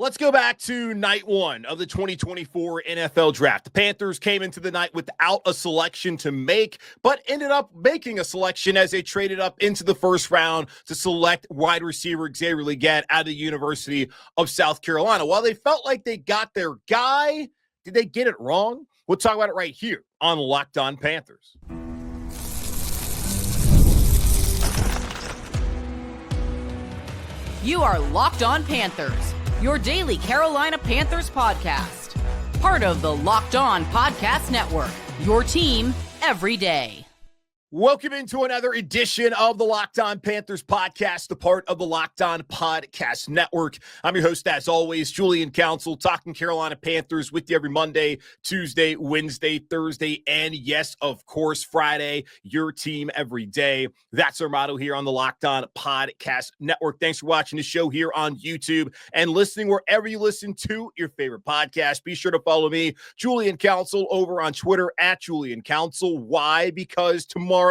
Let's go back to night one of the 2024 NFL Draft. The Panthers came into the night without a selection to make, but ended up making a selection as they traded up into the first round to select wide receiver Xavier Legette out of the University of South Carolina. While they felt like they got their guy, did they get it wrong? We'll talk about it right here on Locked On Panthers. You are Locked On Panthers, your daily Carolina Panthers podcast. Part of the Locked On Podcast Network, your team every day. Welcome into another edition of the Locked On Panthers podcast, the part of the Locked On Podcast Network. I'm your host, as always, Julian Council, talking Carolina Panthers with you every Monday, Tuesday, Wednesday, Thursday, and yes, of course, Friday, your team every day. That's our motto here on the Locked On Podcast Network. Thanks for watching the show here on YouTube and listening wherever you listen to your favorite podcast. Be sure to follow me, Julian Council, over on Twitter at Julian Council. Why? Because tomorrow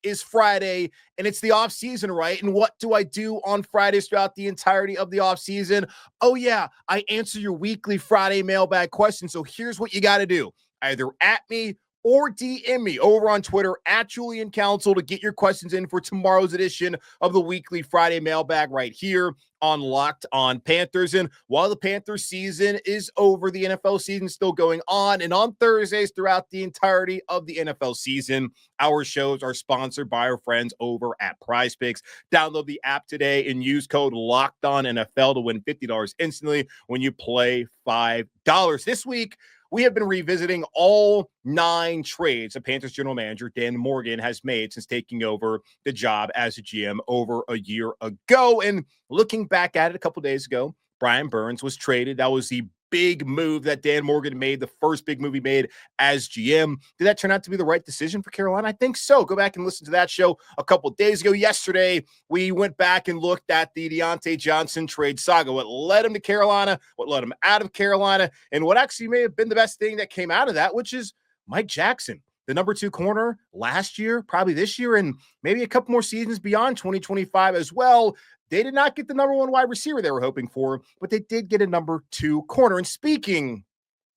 is Friday and it's the off season, right? And what do I do on Fridays throughout the entirety of the off season? Oh yeah, I answer your weekly Friday mailbag questions. So here's what you got to do. Either at me or DM me over on Twitter at Julian Council to get your questions in for tomorrow's edition of the weekly Friday mailbag right here on Locked On Panthers. And while the Panthers season is over, the NFL season is still going on. And on Thursdays throughout the entirety of the NFL season, our shows are sponsored by our friends over at Prize Picks. Download the app today and use code LOCKEDONNFL to win $50 instantly when you play $5. This week, we have been revisiting all 9 trades the Panthers general manager Dan Morgan has made since taking over the job as a GM over a year ago. And looking back at it a couple days ago, Brian Burns was traded. That was the big move that Dan Morgan made, the first big move he made as GM. Did that turn out to be the right decision for Carolina? I think so. Go back and listen to that show a couple days ago. Yesterday, we went back and looked at the Deontay Johnson trade saga, what led him to Carolina, what led him out of Carolina, and what actually may have been the best thing that came out of that, which is Mike Jackson, the number 2 corner last year, probably this year, and maybe a couple more seasons beyond 2025 as well. They did not get the number 1 wide receiver they were hoping for, but they did get a number 2 corner. And speaking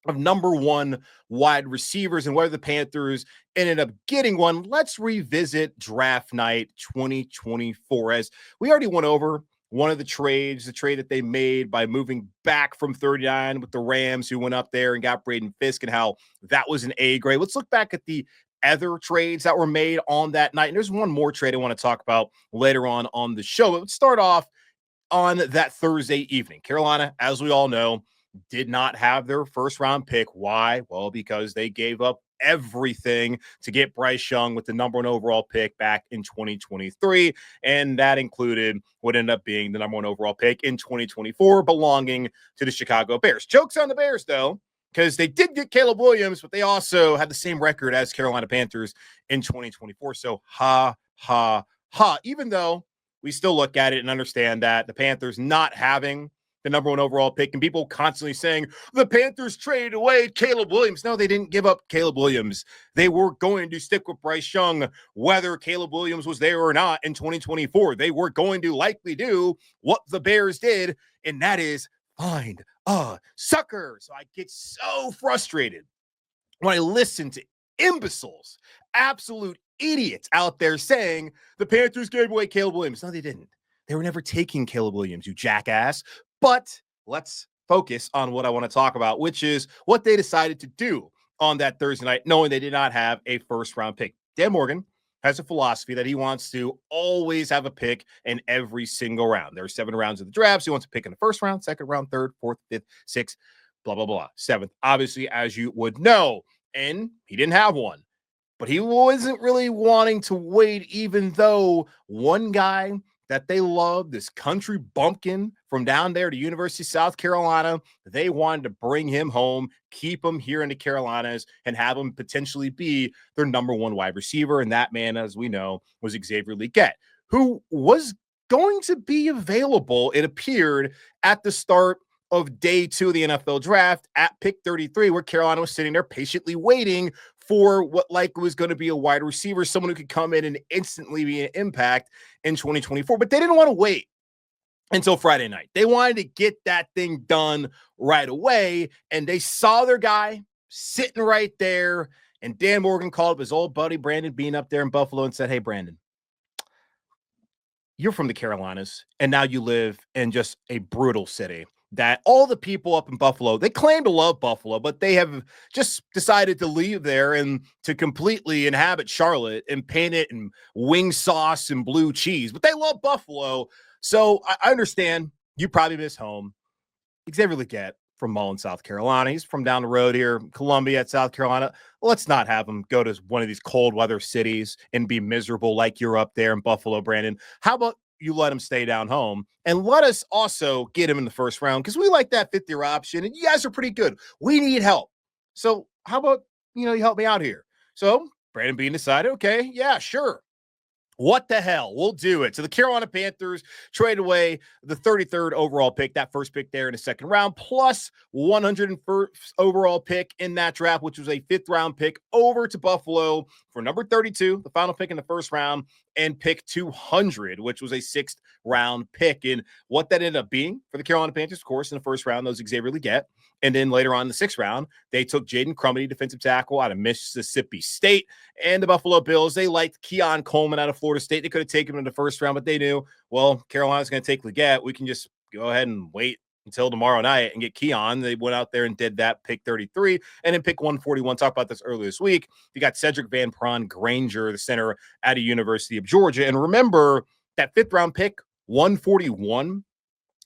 of number 1 wide receivers and whether the Panthers ended up getting one, let's revisit draft night 2024. As we already went over one of the trades, the trade that they made by moving back from 39 with the Rams, who went up there and got Braden Fisk, and how that was an A grade. Let's look back at the other trades that were made on that night. And there's one more trade I want to talk about later on the show. But let's start off on that Thursday evening. Carolina, as we all know, did not have their first round pick. Why? Well, because they gave up everything to get Bryce Young with the number 1 overall pick back in 2023. And that included what ended up being the number 1 overall pick in 2024, belonging to the Chicago Bears. Joke's on the Bears, though, because they did get Caleb Williams, but they also had the same record as Carolina Panthers in 2024. So ha, ha, ha. Even though we still look at it and understand that the Panthers not having the number 1 overall pick, and people constantly saying the Panthers traded away Caleb Williams. No, they didn't give up Caleb Williams. They were going to stick with Bryce Young, whether Caleb Williams was there or not in 2024. They were going to likely do what the Bears did, and that is find a sucker. So I get so frustrated when I listen to imbeciles, absolute idiots out there saying the Panthers gave away Caleb Williams. No, they didn't. They were never taking Caleb Williams, you jackass. But let's focus on what I want to talk about, which is what they decided to do on that Thursday night, knowing they did not have a first-round pick. Dan Morgan has a philosophy that he wants to always have a pick in every single round. There are 7 rounds of the draft. So he wants to pick in the first round, second round, third, fourth, fifth, sixth, blah, blah, blah. 7th, obviously, as you would know. And he didn't have one. But he wasn't really wanting to wait, even though one guy that they love, this country bumpkin from down there to University of South Carolina, they wanted to bring him home, keep him here in the Carolinas, and have him potentially be their number 1 wide receiver. And that man, as we know, was Xavier Legette, who was going to be available, it appeared, at the start of day 2 of the NFL draft at pick 33, where Carolina was sitting there patiently waiting for what likely was going to be a wide receiver, someone who could come in and instantly be an impact in 2024. But they didn't want to wait. until Friday night. They wanted to get that thing done right away, and they saw their guy sitting right there, and Dan Morgan called up his old buddy Brandon Beane up there in Buffalo and said, "Hey, Brandon, you're from the Carolinas, and now you live in just a brutal city that all the people up in Buffalo, they claim to love Buffalo, but they have just decided to leave there and to completely inhabit Charlotte and paint it in wing sauce and blue cheese. But they love Buffalo. So I understand you probably miss home. Xavier Legette from Mullen, South Carolina. He's from down the road here, Columbia at South Carolina. Let's not have him go to one of these cold weather cities and be miserable like you're up there in Buffalo, Brandon. How about you let him stay down home and let us also get him in the first round because we like that fifth-year option, and you guys are pretty good. We need help. So how about, you help me out here? So Brandon Beane decided, okay, yeah, sure. What the hell? We'll do it. So the Carolina Panthers trade away the 33rd overall pick, that first pick there in the second round, plus 101st overall pick in that draft, which was a fifth-round pick, over to Buffalo for number 32, the final pick in the first round, and pick 200, which was a sixth-round pick. And what that ended up being for the Carolina Panthers, of course, in the first round, those Xavier Legette. And then later on in the sixth round, they took Jaden Crumedy, defensive tackle out of Mississippi State. And the Buffalo Bills, they liked Keon Coleman out of Florida State. They could have taken him in the first round, but they knew, well, Carolina's going to take Legette. We can just go ahead and wait until tomorrow night and get Keon. They went out there and did that, pick 33, and then pick 141. Talked about this earlier this week. You got Cedric Van Pran Granger, the center at the University of Georgia. And remember that fifth-round pick, 141,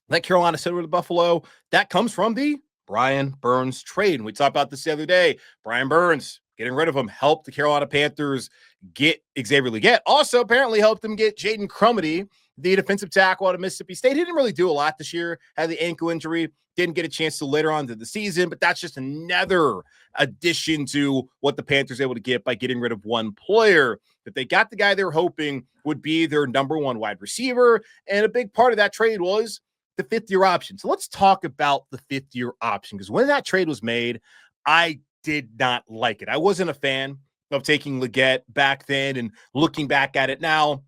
that Carolina sent over to Buffalo, that comes from the Brian Burns trade. And we talked about this the other day. Brian Burns, getting rid of him, helped the Carolina Panthers get Xavier Legette. Also, apparently helped them get Jaden Crumedy, the defensive tackle out of Mississippi State. He didn't really do a lot this year, had the ankle injury, didn't get a chance to later on to the season, but that's just another addition to what the Panthers were able to get by getting rid of one player. That they got the guy they were hoping would be their number one wide receiver, and a big part of that trade was the fifth-year option. So let's talk about the fifth-year option, because when that trade was made, I did not like it. I wasn't a fan of taking Legette back then, and looking back at it now,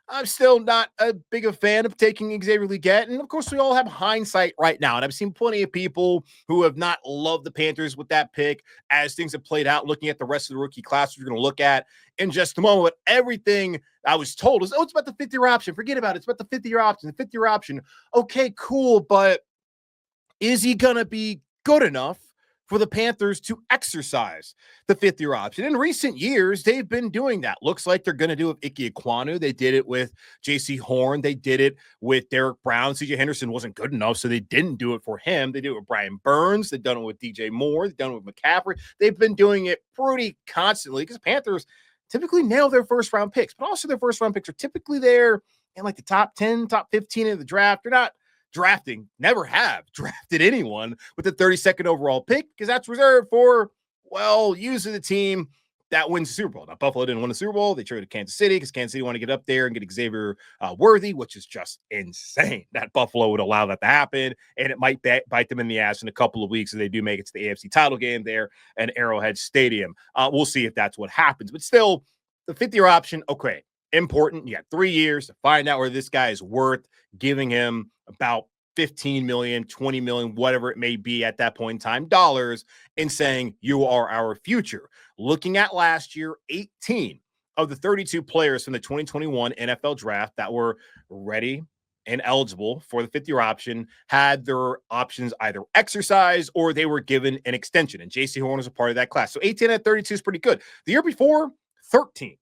I'm still not a big a fan of taking Xavier Legette. And of course, we all have hindsight right now. And I've seen plenty of people who have not loved the Panthers with that pick as things have played out, looking at the rest of the rookie class we're going to look at in just a moment. Everything I was told was, it's about the fifth-year option. Forget about it. It's about the fifth-year option. The fifth-year option. Okay, cool. But is he going to be good enough for the Panthers to exercise the fifth-year option? In recent years, they've been doing that. Looks like they're going to do it with Ike Ekwonu. They did it with J.C. Horn. They did it with Derek Brown. C.J. Henderson wasn't good enough, so they didn't do it for him. They did it with Brian Burns. They've done it with DJ Moore. They've done it with McCaffrey. They've been doing it pretty constantly because Panthers typically nail their first-round picks, but also their first-round picks are typically there in like the top 10, top 15 of the draft. They're not never have drafted anyone with the 32nd overall pick, because that's reserved for, well, usually the team that wins the Super Bowl. Now, Buffalo didn't win the Super Bowl. They traded Kansas City because Kansas City wanted to get up there and get Xavier Worthy, which is just insane that Buffalo would allow that to happen. And it might bite them in the ass in a couple of weeks if they do make it to the AFC title game there at Arrowhead Stadium. We'll see if that's what happens. But still, the fifth-year option, okay, important. You got 3 years to find out where this guy is worth giving him about 15 million, 20 million, whatever it may be at that point in time, dollars, and saying you are our future. Looking at last year, 18 of the 32 players from the 2021 NFL draft that were ready and eligible for the fifth-year option had their options either exercised or they were given an extension. And J.C. Horn was a part of that class. So 18 out of 32 is pretty good. The year before, 13,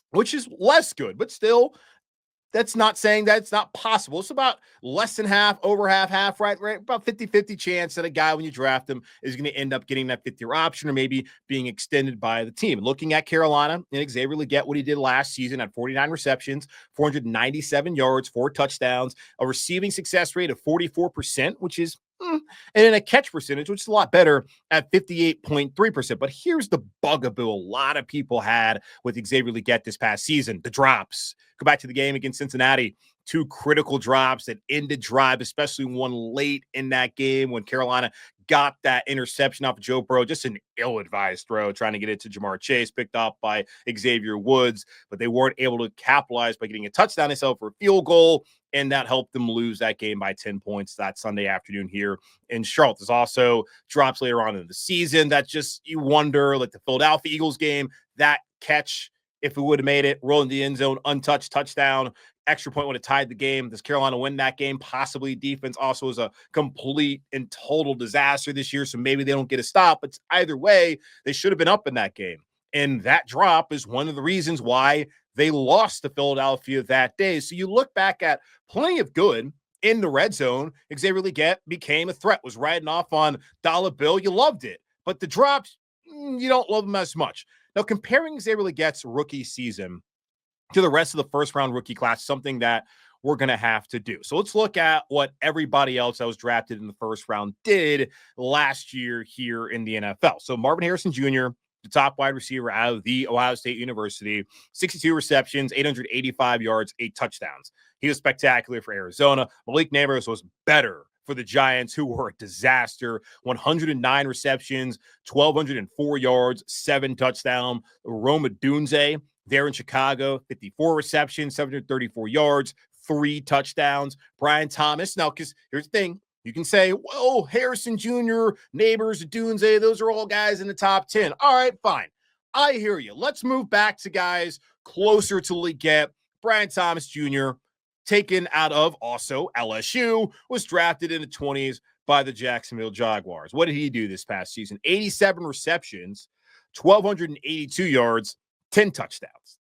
which is less good, but still, that's not saying that it's not possible. It's about less than half, over half, right? About 50-50 chance that a guy, when you draft him, is going to end up getting that fifth-year option or maybe being extended by the team. Looking at Carolina and Xavier Legette, what he did last season at 49 receptions, 497 yards, 4 touchdowns, a receiving success rate of 44%, which is and then a catch percentage, which is a lot better at 58.3%. But here's the bugaboo a lot of people had with Xavier Legette this past season: the drops. Go back to the game against Cincinnati. 2 critical drops that ended drive, especially one late in that game when Carolina got that interception off of Joe Burrow. Just an ill-advised throw, trying to get it to Jamar Chase, picked up by Xavier Woods, but they weren't able to capitalize by getting a touchdown. They settled for a field goal. and that helped them lose that game by 10 points that Sunday afternoon here in Charlotte. There's also drops later on in the season that just, you wonder, like the Philadelphia Eagles game, that catch, if we would have made it, roll in the end zone, untouched touchdown, extra point would have tied the game. Does Carolina win that game? Possibly. Defense also is a complete and total disaster this year, so maybe they don't get a stop. But either way, they should have been up in that game. And that drop is one of the reasons why they lost to Philadelphia that day. So you look back at plenty of good in the red zone. Xavier Legette became a threat, was riding off on dollar bill. You loved it. But the drops, you don't love them as much. Now, comparing Xavier Legette's rookie season to the rest of the first-round rookie class, something that we're going to have to do. So let's look at what everybody else that was drafted in the first round did last year here in the NFL. So Marvin Harrison Jr., the top wide receiver out of the Ohio State University, 62 receptions, 885 yards, 8 touchdowns. He was spectacular for Arizona. Malik Nabers was better for the Giants, who were a disaster. 109 receptions, 1,204 yards, 7 touchdowns. Rome Odunze there in Chicago, 54 receptions, 734 yards, 3 touchdowns. Brian Thomas. Now, because here's the thing. You can say, well, Harrison Jr., Nabers, Odunze, those are all guys in the top 10. All right, fine. I hear you. Let's move back to guys closer to Legette. Brian Thomas Jr., taken out of also LSU, was drafted in the 20s by the Jacksonville Jaguars. What did he do this past season? 87 receptions, 1,282 yards, 10 touchdowns.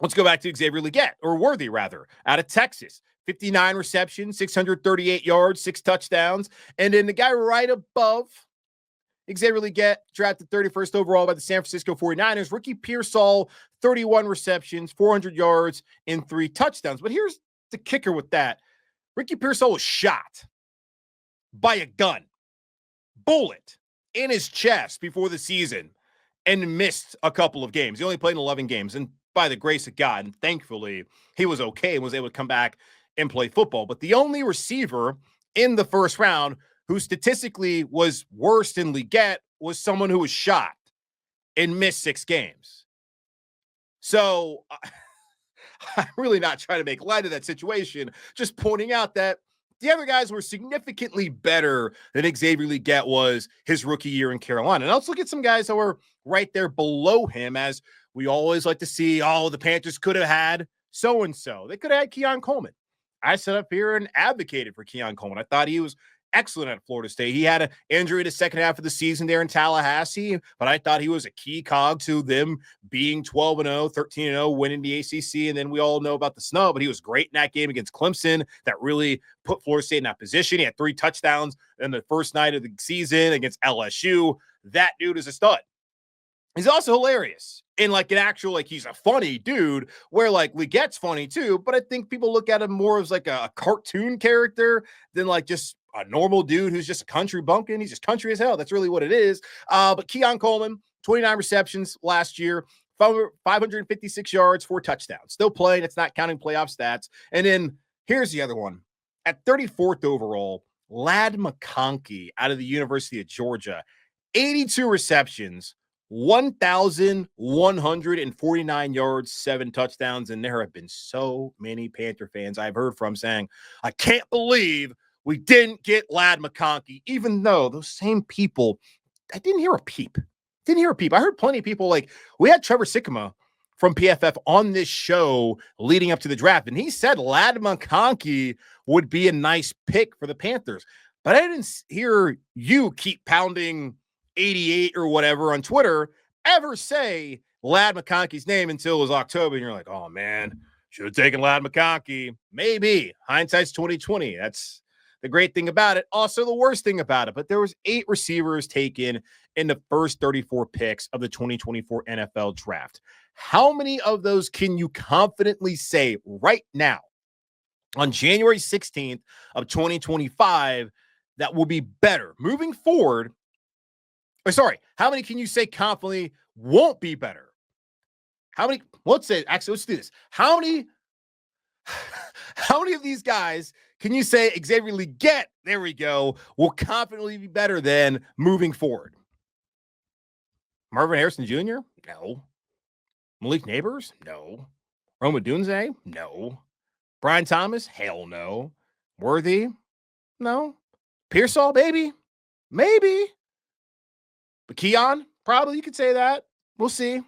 Let's go back to Xavier Legette, or Worthy, rather, out of Texas. 59 receptions, 638 yards, 6 touchdowns. And then the guy right above Xavier Legette, drafted 31st overall by the San Francisco 49ers, Ricky Pearsall, 31 receptions, 400 yards, and 3 touchdowns. But here's the kicker with that. Ricky Pearsall was shot by a gun, bullet, in his chest before the season and missed a couple of games. He only played in 11 games. And by the grace of God, and thankfully, he was okay and was able to come back and play football. But the only receiver in the first round who statistically was worse than Legette was someone who was shot and missed 6 games. So I'm really not trying to make light of that situation, just pointing out that the other guys were significantly better than Xavier Legette was his rookie year in Carolina. And let's look at some guys that were right there below him, as we always like to see, the Panthers could have had so-and-so. They could have had Keon Coleman. I sat up here and advocated for Keon Coleman. I thought he was excellent at Florida State. He had an injury the second half of the season there in Tallahassee, but I thought he was a key cog to them being 12-0, 13-0, winning the ACC, and then we all know about the snub, but he was great in that game against Clemson that really put Florida State in that position. He had 3 touchdowns in the first night of the season against LSU. That dude is a stud. He's also hilarious in like an actual, like he's a funny dude where like Legette's funny too, but I think people look at him more as like a cartoon character than like just a normal dude who's just a country bumpkin. He's just country as hell. That's really what it is. But Keon Coleman, 29 receptions last year, 556 yards, 4 touchdowns. Still playing. It's not counting playoff stats. And then here's the other one. At 34th overall, Ladd McConkey out of the University of Georgia, 82 receptions, 1,149 yards, 7 touchdowns. And there have been so many Panther fans I've heard from saying, I can't believe we didn't get Ladd McConkey, even though those same people, I didn't hear a peep. I heard plenty of people like, we had Trevor Sikkema from PFF on this show leading up to the draft, and he said Ladd McConkey would be a nice pick for the Panthers. But I didn't hear you keep pounding 88 or whatever on Twitter ever say Ladd McConkey's name until it was October, and you're like, oh man, should have taken Ladd McConkey. Maybe. Hindsight's 2020. That's the great thing about it. Also the worst thing about it. But there was 8 receivers taken in the first 34 picks of the 2024 NFL draft. How many of those can you confidently say right now on January 16th of 2025 that will be better moving forward? How many can you say confidently won't be better? How many? Let's do this. How many of these guys can you say Xavier Legette, there we go, will confidently be better than moving forward? Marvin Harrison Jr.? No. Malik Nabers? No. Rome Odunze? No. Brian Thomas? Hell no. Worthy? No. Pearsall, maybe. But Keon? Probably, you could say that. We'll see.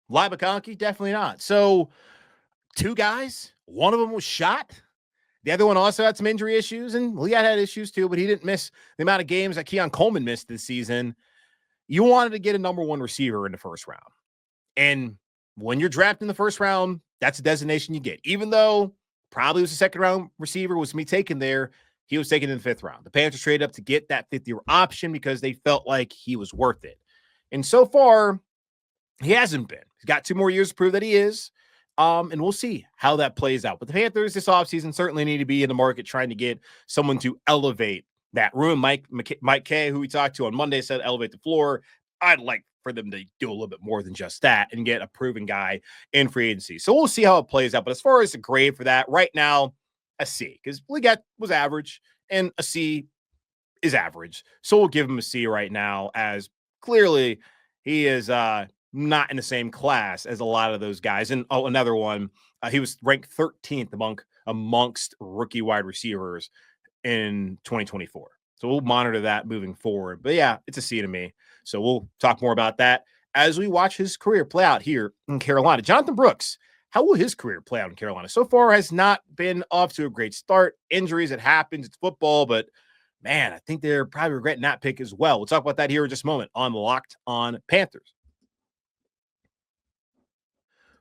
Lai McConkey? Definitely not. So, 2 guys. One of them was shot. The other one also had some injury issues, and Leon had issues too, but he didn't miss the amount of games that Keon Coleman missed this season. You wanted to get a number 1 receiver in the first round. And when you're drafted in the first round, that's a designation you get. Even though probably was a second-round receiver, was me taken there, he was taken in the 5th round. The Panthers traded up to get that 5th-year option because they felt like he was worth it. And so far, he hasn't been. He's got 2 more years to prove that he is. And we'll see how that plays out. But the Panthers this offseason certainly need to be in the market trying to get someone to elevate that room. Mike Kay, who we talked to on Monday, said elevate the floor. I'd like for them to do a little bit more than just that and get a proven guy in free agency. So we'll see how it plays out. But as far as the grade for that, right now, a C. Because Legette was average, and a C is average. So we'll give him a C right now, as clearly he is not in the same class as a lot of those guys. And another one, he was ranked 13th amongst rookie wide receivers in 2024. So we'll monitor that moving forward. But yeah, it's a C to me. So we'll talk more about that as we watch his career play out here in Carolina. Jonathon Brooks, how will his career play out in Carolina? So far has not been off to a great start. Injuries, it happens. It's football, but man, I think they're probably regretting that pick as well. We'll talk about that here in just a moment on Locked On Panthers.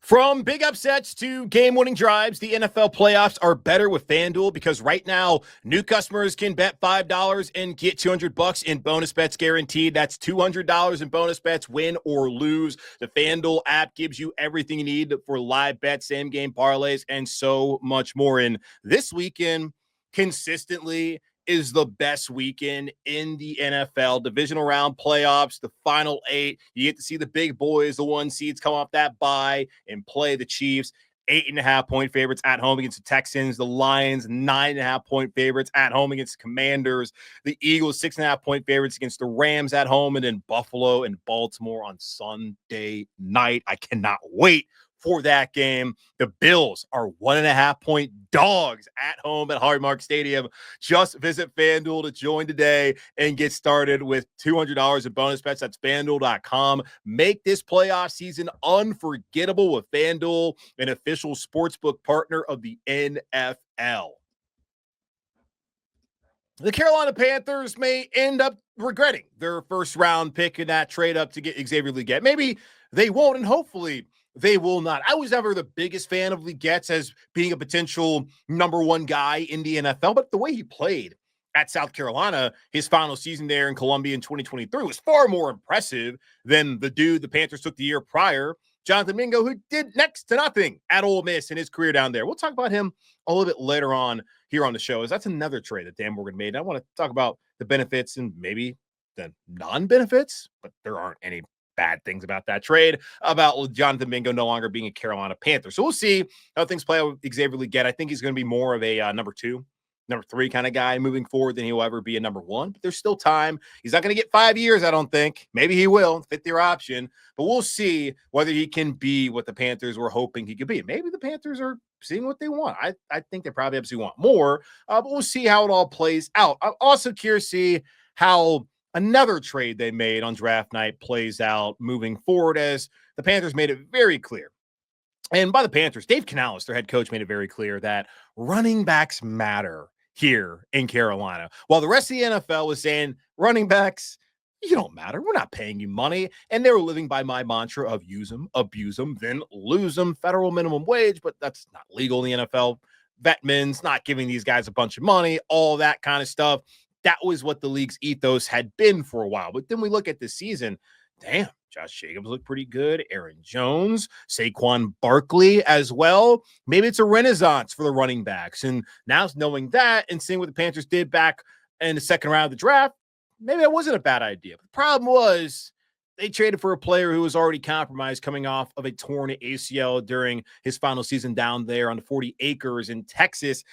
From big upsets to game-winning drives, the NFL playoffs are better with FanDuel because right now, new customers can bet $5 and get $200 in bonus bets guaranteed. That's $200 in bonus bets, win or lose. The FanDuel app gives you everything you need for live bets, same-game parlays, and so much more. And this weekend, consistently, is the best weekend in the NFL. Divisional round playoffs, the final 8. You get to see the big boys, the 1 seeds, come off that bye and play the Chiefs. 8.5-point favorites at home against the Texans. The Lions, 9.5-point favorites at home against the Commanders. The Eagles, 6.5-point favorites against the Rams at home. And then Buffalo and Baltimore on Sunday night. I cannot wait for that game. The Bills are 1.5-point dogs at home at Hard-Mark Stadium. Just visit FanDuel to join today and get started with $200 in bonus bets. That's FanDuel.com. Make this playoff season unforgettable with FanDuel, an official sportsbook partner of the NFL. The Carolina Panthers may end up regretting their first-round pick in that trade up to get Xavier Legette. Maybe they won't, and hopefully they will not. I was never the biggest fan of Legette's as being a potential number 1 guy in the NFL, but the way he played at South Carolina, his final season there in Columbia in 2023 was far more impressive than the dude the Panthers took the year prior, Jonathan Mingo, who did next to nothing at Ole Miss in his career down there. We'll talk about him a little bit later on here on the show, as that's another trade that Dan Morgan made. I want to talk about the benefits and maybe the non-benefits, but there aren't any bad things about that trade, about Jonathan Mingo no longer being a Carolina Panther. So we'll see how things play out with Xavier Legette. I think he's going to be more of a number 2, number 3 kind of guy moving forward than he'll ever be a number 1. But there's still time. He's not going to get 5 years, I don't think. Maybe he will, 5th-year option. But we'll see whether he can be what the Panthers were hoping he could be. Maybe the Panthers are seeing what they want. I think they probably absolutely want more. But we'll see how it all plays out. I'm also curious to see how another trade they made on draft night plays out moving forward, as the Panthers made it very clear. And by the Panthers, Dave Canales, their head coach, made it very clear that running backs matter here in Carolina. While the rest of the NFL was saying, running backs, you don't matter. We're not paying you money. And they were living by my mantra of use them, abuse them, then lose them. Federal minimum wage, but that's not legal in the NFL. Vetmans, not giving these guys a bunch of money, all that kind of stuff. That was what the league's ethos had been for a while. But then we look at this season, damn, Josh Jacobs looked pretty good. Aaron Jones, Saquon Barkley as well. Maybe it's a renaissance for the running backs. And now knowing that and seeing what the Panthers did back in the second round of the draft, maybe that wasn't a bad idea. But the problem was they traded for a player who was already compromised coming off of a torn ACL during his final season down there on the 40 acres in Texas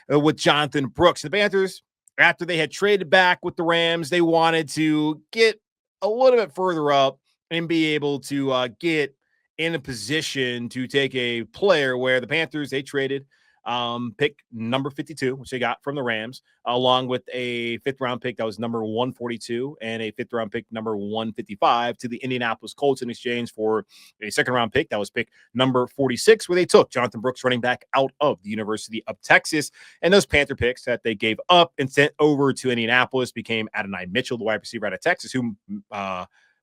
with Jonathon Brooks. The Panthers, after they had traded back with the Rams, they wanted to get a little bit further up and be able to get in a position to take a player where the Panthers, they traded pick number 52, which they got from the Rams, along with a 5th-round pick that was number 142 and a 5th-round pick number 155 to the Indianapolis Colts in exchange for a 2nd-round pick that was pick number 46, where they took Jonathon Brooks, running back out of the University of Texas. And those Panther picks that they gave up and sent over to Indianapolis became Adonai Mitchell, the wide receiver out of Texas, who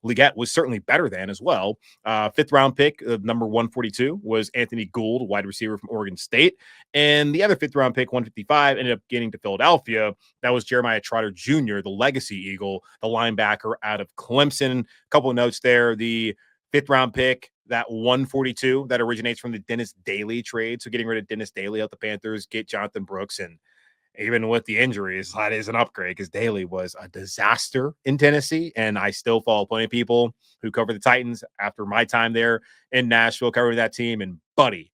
Legette was certainly better than as well. 5th-round pick of number 142 was Anthony Gould, wide receiver from Oregon State. And the other 5th-round pick, 155, ended up getting to Philadelphia. That was Jeremiah Trotter Jr., the legacy Eagle, the linebacker out of Clemson. A couple of notes there. The 5th-round pick, that 142, that originates from the Dennis Daly trade. So getting rid of Dennis Daly out the Panthers, get Jonathon Brooks, and even with the injuries, that is an upgrade because Daly was a disaster in Tennessee. And I still follow plenty of people who cover the Titans after my time there in Nashville covering that team. And buddy,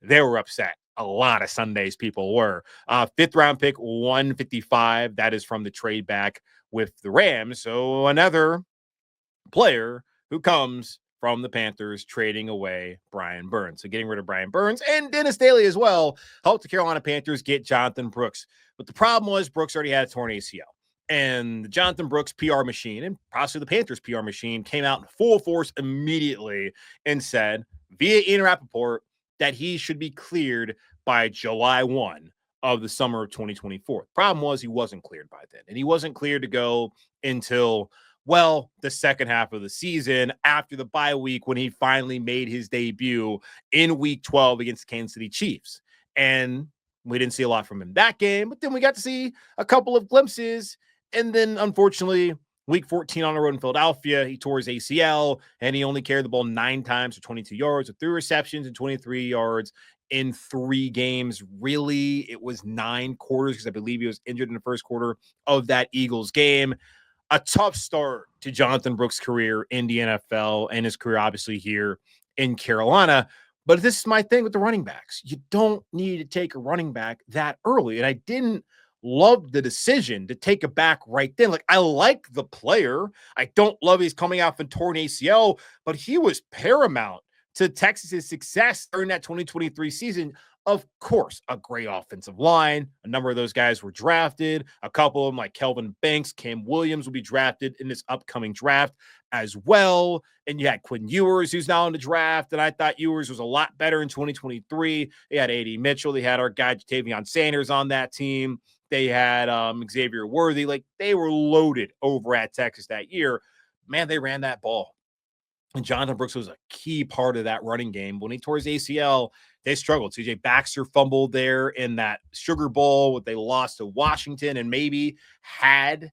they were upset. A lot of Sundays people were. 5th-round pick, 155. That is from the trade back with the Rams. So another player who comes from the Panthers trading away Brian Burns. So getting rid of Brian Burns and Dennis Daly as well helped the Carolina Panthers get Jonathon Brooks. But the problem was Brooks already had a torn ACL. And the Jonathon Brooks PR machine, and possibly the Panthers PR machine, came out in full force immediately and said via Ian Rappaport that he should be cleared by July 1 of the summer of 2024. The problem was he wasn't cleared by then. And he wasn't cleared to go until the second half of the season after the bye week when he finally made his debut in week 12 against the Kansas City Chiefs. And we didn't see a lot from him that game, but then we got to see a couple of glimpses. And then, unfortunately, week 14 on the road in Philadelphia, he tore his ACL, and he only carried the ball 9 times for 22 yards with 3 receptions and 23 yards in 3 games. Really, it was 9 quarters because I believe he was injured in the first quarter of that Eagles game. A tough start to Jonathon Brooks' career in the NFL and his career, obviously, here in Carolina. But this is my thing with the running backs. You don't need to take a running back that early. And I didn't love the decision to take it back right then. Like, I like the player. I don't love he's coming off a torn ACL, but he was paramount to Texas's success during that 2023 season. Of course, a great offensive line. A number of those guys were drafted. A couple of them, like Kelvin Banks, Cam Williams, will be drafted in this upcoming draft as well. And you had Quinn Ewers, who's now in the draft. And I thought Ewers was a lot better in 2023. They had A.D. Mitchell. They had our guy, Jatavion Sanders, on that team. They had Xavier Worthy. Like, they were loaded over at Texas that year. Man, they ran that ball. And Jonathon Brooks was a key part of that running game. When he tore his ACL, they struggled. CJ Baxter fumbled there in that Sugar Bowl. They lost to Washington, and maybe had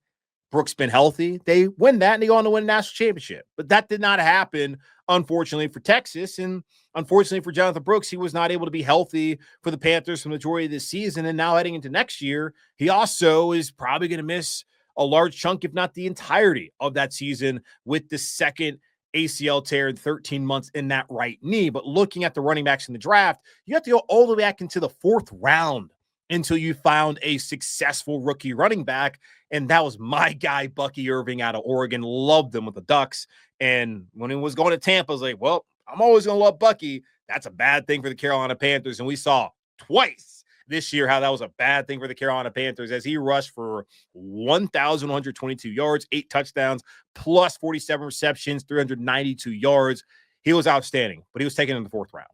Brooks been healthy, they win that and they go on to win a national championship. But that did not happen, unfortunately, for Texas. And unfortunately for Jonathon Brooks, he was not able to be healthy for the Panthers for the majority of this season. And now heading into next year, he also is probably going to miss a large chunk, if not the entirety of that season, with the second ACL tear in 13 months in that right knee. But looking at the running backs in the draft, you have to go all the way back into the 4th round until you found a successful rookie running back. And that was my guy, Bucky Irving out of Oregon. Loved him with the Ducks. And when he was going to Tampa, I was like, well, I'm always going to love Bucky. That's a bad thing for the Carolina Panthers. And we saw twice this year how that was a bad thing for the Carolina Panthers as he rushed for 1,122 yards, 8 touchdowns, plus 47 receptions, 392 yards. He was outstanding, but he was taken in the 4th round.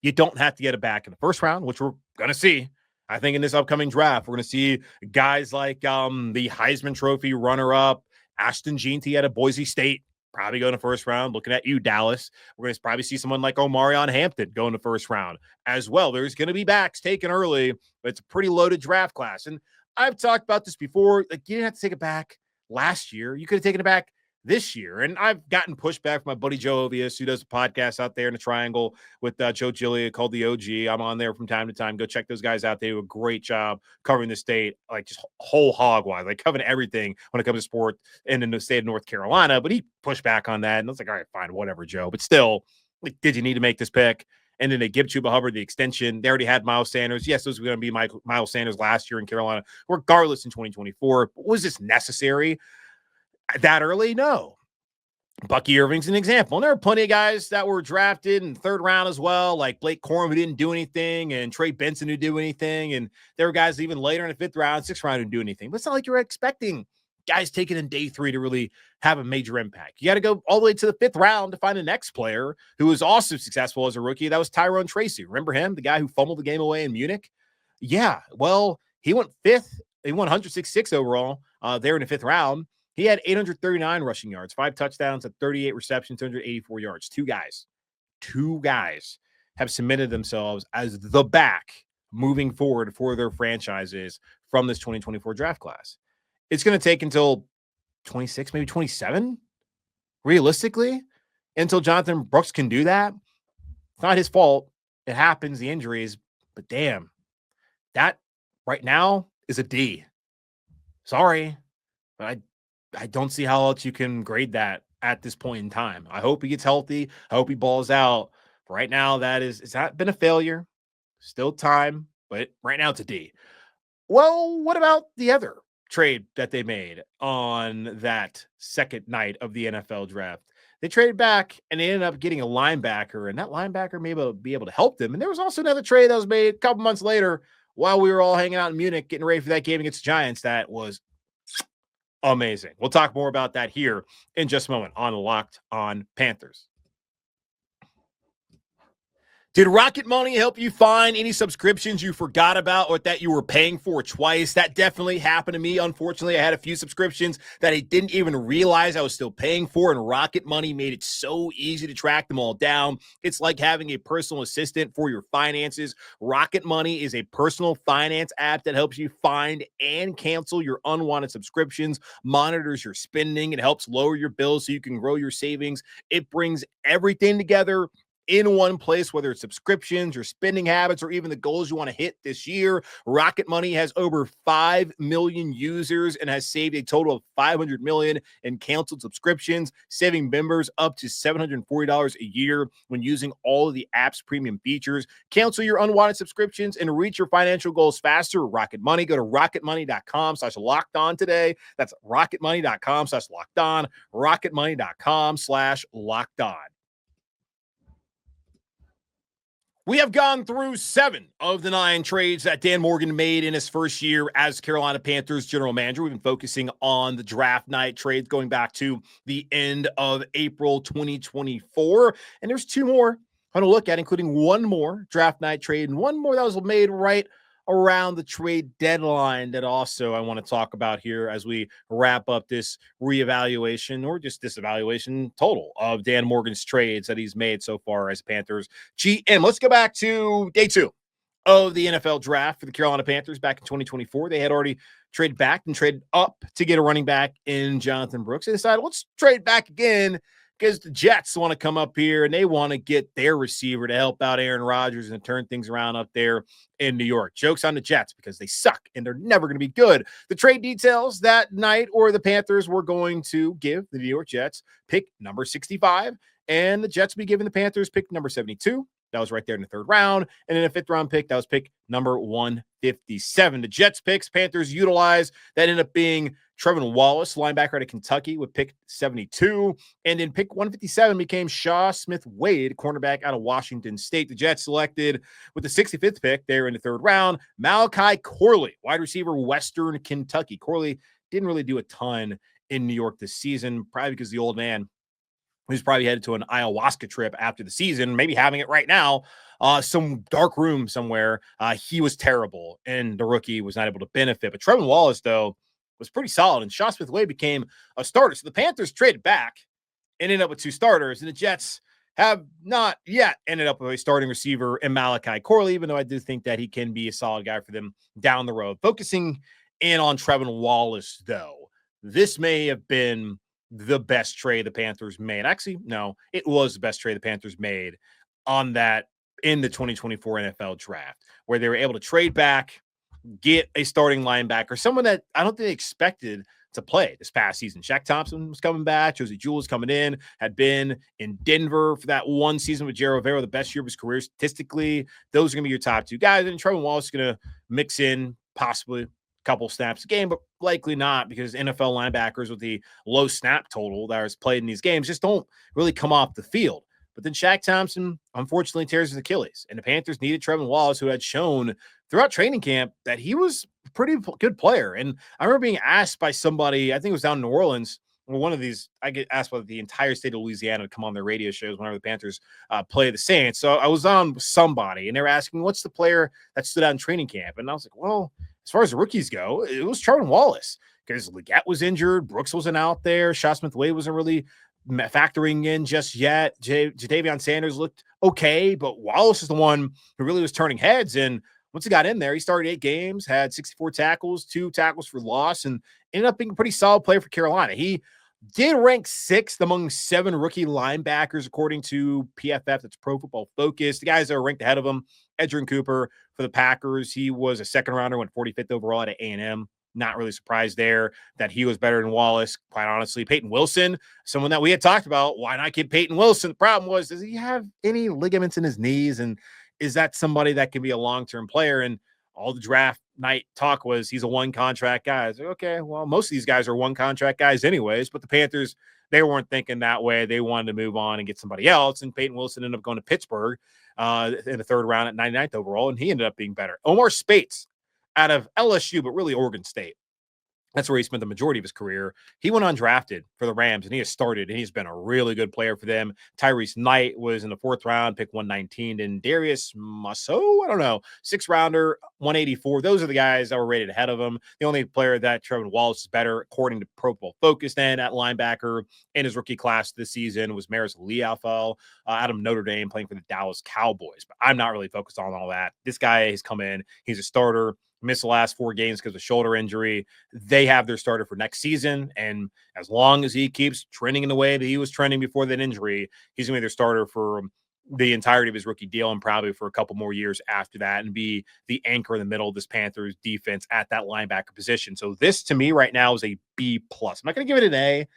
You don't have to get it back in the 1st round, which we're going to see. I think in this upcoming draft, we're going to see guys like the Heisman Trophy runner-up, Ashton Jeanty out of Boise State, probably go in the 1st round. Looking at you, Dallas. We're going to probably see someone like Omarion Hampton go in the 1st round as well. There's going to be backs taken early, but it's a pretty loaded draft class. And I've talked about this before. Like, you didn't have to take it back last year. You could have taken it back this year. And I've gotten pushback from my buddy Joe Ovius, who does a podcast out there in the Triangle with Joe Gillia called The OG. I'm on there from time to time. Go check those guys out. They do a great job covering the state, like just whole hog wise, like covering everything when it comes to sport in the state of North Carolina. But he pushed back on that. And I was like, all right, fine, whatever, Joe. But still, like, did you need to make this pick? And then they give Chuba Hubbard the extension. They already had Miles Sanders. Yes, those were going to be Miles Sanders last year in Carolina, regardless in 2024. But was this necessary that early? No. Bucky Irving's an example. And there are plenty of guys that were drafted in the third round as well, like Blake Corum, who didn't do anything, and Trey Benson, who didn't do anything. And there were guys even later in the fifth round, sixth round, who didn't do anything. But it's not like you're expecting guys taken in day 3 to really have a major impact. You got to go all the way to the fifth round to find the next player who was also successful as a rookie. That was Tyrone Tracy. Remember him, the guy who fumbled the game away in Munich? Yeah, well, he went fifth. He won 166 overall there in the fifth round. He had 839 rushing yards, 5 touchdowns, at 38 receptions, 284 yards. Two guys have submitted themselves as the back moving forward for their franchises from this 2024 draft class. It's going to take until 26, maybe 27, realistically, until Jonathon Brooks can do that. It's not his fault. It happens, the injuries, but damn, that right now is a D. Sorry, but I don't see how else you can grade that at this point in time. I hope he gets healthy. I hope he balls out. But right now, it's not been a failure. Still time, but right now it's a D. Well, what about the other trade that they made on that second night of the NFL draft? They traded back and they ended up getting a linebacker, and that linebacker may be able to help them. And there was also another trade that was made a couple months later while we were all hanging out in Munich getting ready for that game against the Giants. That was amazing. We'll talk more about that here in just a moment on Locked On Panthers. Did Rocket Money help you find any subscriptions you forgot about or that you were paying for twice? That definitely happened to me. Unfortunately, I had a few subscriptions that I didn't even realize I was still paying for, and Rocket Money made it so easy to track them all down. It's like having a personal assistant for your finances. Rocket Money is a personal finance app that helps you find and cancel your unwanted subscriptions, monitors your spending, it helps lower your bills so you can grow your savings. It brings everything together in one place, whether it's subscriptions, your spending habits, or even the goals you want to hit this year. Rocket Money has over 5 million users and has saved a total of $500 million in canceled subscriptions, saving members up to $740 a year when using all of the app's premium features. Cancel your unwanted subscriptions and reach your financial goals faster. Rocket Money. Go to rocketmoney.com/lockedon today. That's rocketmoney.com/lockedon. rocketmoney.com/lockedon. We have gone through 7 of the 9 trades that Dan Morgan made in his first year as Carolina Panthers general manager. We've been focusing on the draft night trades going back to the end of April 2024. And there's 2 more I'm going to look at, including one more draft night trade and one more that was made right around the trade deadline that also I want to talk about here as we wrap up this reevaluation, or just this evaluation total of Dan Morgan's trades that he's made so far as Panthers GM. Let's go back to day 2 of the NFL draft for the Carolina Panthers back in 2024. They had already traded back and traded up to get a running back in Jonathon Brooks. They decided, let's trade back again, because the Jets want to come up here and they want to get their receiver to help out Aaron Rodgers and turn things around up there in New York. Joke's on the Jets because they suck and they're never going to be good. The trade details that night, or the Panthers were going to give the New York Jets pick number 65, and the Jets will be giving the Panthers pick number 72. That was right there in the third round. And then a 5th round pick, that was pick number 157. The Jets picks Panthers utilize, that ended up being Trevin Wallace, linebacker out of Kentucky, with pick 72. And then pick 157 became Shaw Smith-Wade, cornerback out of Washington State. The Jets selected with the 65th pick there in the third round, Malachi Corley, wide receiver, Western Kentucky. Corley didn't really do a ton in New York this season, probably because the old man, who's probably headed to an ayahuasca trip after the season, maybe having it right now, some dark room somewhere. He was terrible, and the rookie was not able to benefit. But Trevin Wallace, though, was pretty solid, and Shaw Smith-Wade became a starter. So the Panthers traded back and ended up with 2 starters, and the Jets have not yet ended up with a starting receiver in Malachi Corley, even though I do think that he can be a solid guy for them down the road. Focusing in on Trevin Wallace, though, this may have been the best trade the Panthers made. Actually, no, it was the best trade the Panthers made on that in the 2024 NFL draft, where they were able to trade back, get a starting linebacker, someone that I don't think they expected to play this past season. Shaq Thompson was coming back. Josie Jewell was coming in, had been in Denver for that one season with Gerald Rivera, the best year of his career statistically. Those are going to be your top 2 guys. And Trevin Wallace is going to mix in possibly couple snaps a game, but likely not because NFL linebackers with the low snap total that is played in these games just don't really come off the field. But then Shaq Thompson, unfortunately, tears his Achilles. And the Panthers needed Trevin Wallace, who had shown throughout training camp that he was a pretty good player. And I remember being asked by somebody, I think it was down in New Orleans, or one of these, I get asked by the entire state of Louisiana to come on their radio shows whenever the Panthers play the Saints. So I was on with somebody, and they were asking, what's the player that stood out in training camp? And I was like, well, as far as the rookies go, it was Trevin Wallace because Legette was injured. Brooks wasn't out there. Shaw Smith-Wade wasn't really factoring in just yet. Jadavion Sanders looked okay, but Wallace is the one who really was turning heads. And once he got in there, he started 8 games, had 64 tackles, 2 tackles for loss, and ended up being a pretty solid player for Carolina. He did rank 6th among 7 rookie linebackers, according to PFF. That's Pro Football Focus. The guys that are ranked ahead of him, Edgerrin Cooper for the Packers. He was a second rounder, went 45th overall at A&M. Not really surprised there that he was better than Wallace, quite honestly. Peyton Wilson, someone that we had talked about. Why not get Peyton Wilson? The problem was, does he have any ligaments in his knees? And is that somebody that can be a long-term player? And all the draft night talk was he's a one-contract guy. I was like, okay, well, most of these guys are one-contract guys anyways, but the Panthers, they weren't thinking that way. They wanted to move on and get somebody else, and Peyton Wilson ended up going to Pittsburgh in the 3rd round at 99th overall, and he ended up being better. Omar Spates out of LSU, but really Oregon State. That's where he spent the majority of his career. He went undrafted for the Rams, and he has started, and he's been a really good player for them. Tyrese Knight was in the 4th round, pick 119, and Darius Musso, I don't know, 6th rounder, 184. Those are the guys that were rated ahead of him. The only player that Trevin Wallace is better, according to Pro Football Focus, then at linebacker in his rookie class this season was Maris Leafel out of Notre Dame, playing for the Dallas Cowboys. But I'm not really focused on all that. This guy has come in. He's a starter. Missed the last 4 games because of shoulder injury. They have their starter for next season, and as long as he keeps trending in the way that he was trending before that injury, he's going to be their starter for the entirety of his rookie deal and probably for a couple more years after that, and be the anchor in the middle of this Panthers defense at that linebacker position. So this, to me, right now is a B+. I'm not going to give it an A,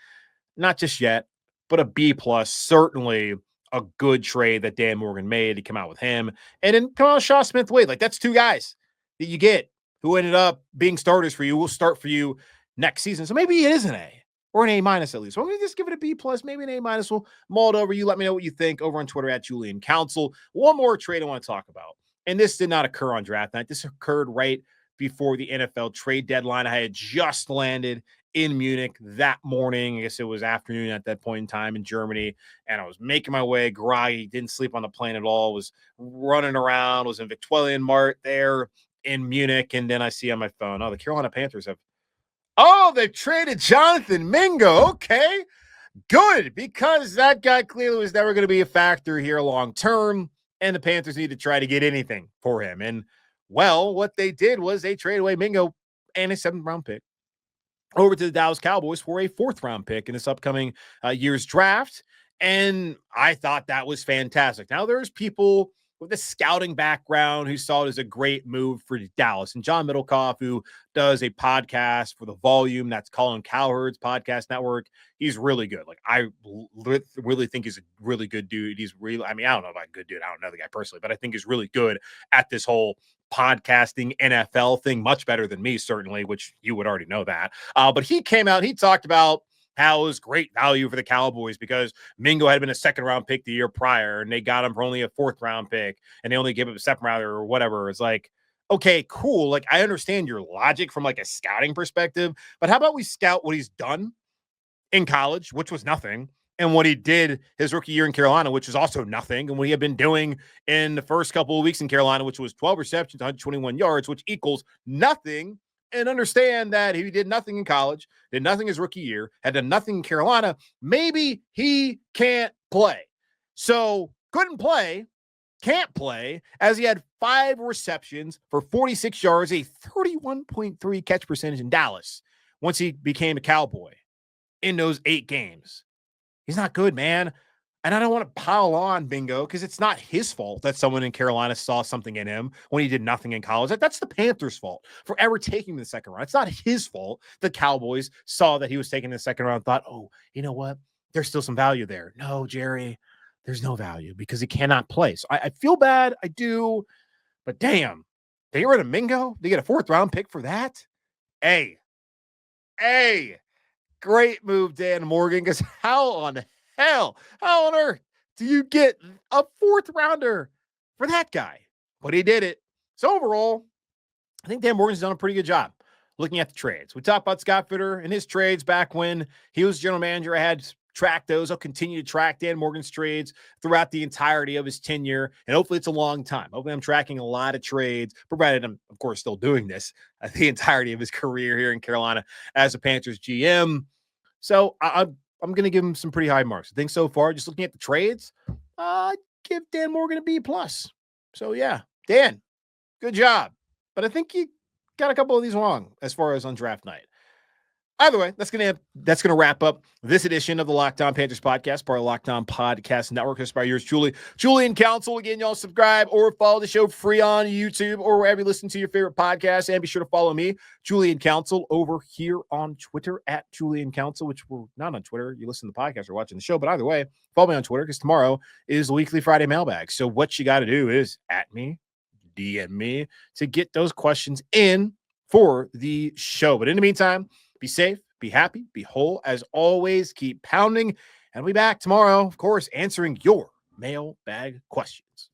not just yet, but a B+. Certainly a good trade that Dan Morgan made to come out with him, and then come out Shaw Smith-Wade. Like, that's 2 guys that you get who ended up being starters for you, will start for you next season. So maybe it is an A or an A- at least. Well, let me just give it a B+, maybe an A-. We'll mull it over. You let me know what you think over on Twitter at Julian Council. One more trade I want to talk about, and this did not occur on draft night. This occurred right before the NFL trade deadline. I had just landed in Munich that morning. I guess it was afternoon at that point in time in Germany, and I was making my way groggy, didn't sleep on the plane at all, was running around, was in Victualian Mart there in Munich, and then I see on my phone, the Carolina Panthers they've traded Jonathan Mingo. Okay, good, because that guy clearly was never going to be a factor here long term, and the Panthers need to try to get anything for him. And, well, what they did was they traded away Mingo and a 7th round pick over to the Dallas Cowboys for a 4th round pick in this upcoming year's draft. And I thought that was fantastic. Now, there's people with a scouting background who saw it as a great move for Dallas. And John Middlecoff, who does a podcast for The Volume, that's Colin Cowherd's podcast network, he's really good. Like, I really think he's a really good dude. He's really, I don't know about good dude. I don't know the guy personally, but I think he's really good at this whole podcasting NFL thing, much better than me, certainly, which you would already know that. But he came out, he talked about how it was great value for the Cowboys because Mingo had been a 2nd round pick the year prior, and they got him for only a 4th round pick, and they only gave him a 7th rounder or whatever. It's like, okay, cool. Like, I understand your logic from like a scouting perspective, but how about we scout what he's done in college, which was nothing, and what he did his rookie year in Carolina, which was also nothing, and what he had been doing in the first couple of weeks in Carolina, which was 12 receptions, 121 yards, which equals nothing. And understand that he did nothing in college, did nothing his rookie year, had done nothing in Carolina. Maybe he can't play. So couldn't play, can't play, as he had 5 receptions for 46 yards, a 31.3 catch percentage in Dallas once he became a Cowboy in those 8 games. He's not good, man. And I don't want to pile on Bingo because it's not his fault that someone in Carolina saw something in him when he did nothing in college. That's the Panthers' fault for ever taking him in the 2nd round. It's not his fault. The Cowboys saw that he was taken in the 2nd round and thought, oh, you know what? There's still some value there. No, Jerry, there's no value because he cannot play. So I feel bad. I do. But damn, they get rid of Mingo. They get a 4th round pick for that. Hey, great move, Dan Morgan, because how on earth do you get a 4th rounder for that guy? But he did it. So overall, I think Dan Morgan's done a pretty good job looking at the trades. We talked about Scott Fitter and his trades back when he was general manager. I had tracked those. I'll continue to track Dan Morgan's trades throughout the entirety of his tenure, and hopefully it's a long time. Hopefully I'm tracking a lot of trades, provided I'm, of course, still doing this the entirety of his career here in Carolina as a Panthers GM. So I'm going to give him some pretty high marks. I think so far, just looking at the trades, give Dan Morgan a B+. So yeah, Dan, good job. But I think you got a couple of these wrong as far as on draft night. Either way, that's gonna wrap up this edition of the Locked On Panthers podcast, part of the Locked On Podcast Network. Hosted by yours truly, Julian Council. Again, y'all subscribe or follow the show free on YouTube or wherever you listen to your favorite podcast. And be sure to follow me, Julian Council, over here on Twitter at Julian Council, which we're not on Twitter. You listen to the podcast or watching the show, but either way, follow me on Twitter because tomorrow is the weekly Friday mailbag. So what you got to do is at me, DM me to get those questions in for the show. But in the meantime, be safe, be happy, be whole. As always, keep pounding. And we'll be back tomorrow, of course, answering your mailbag questions.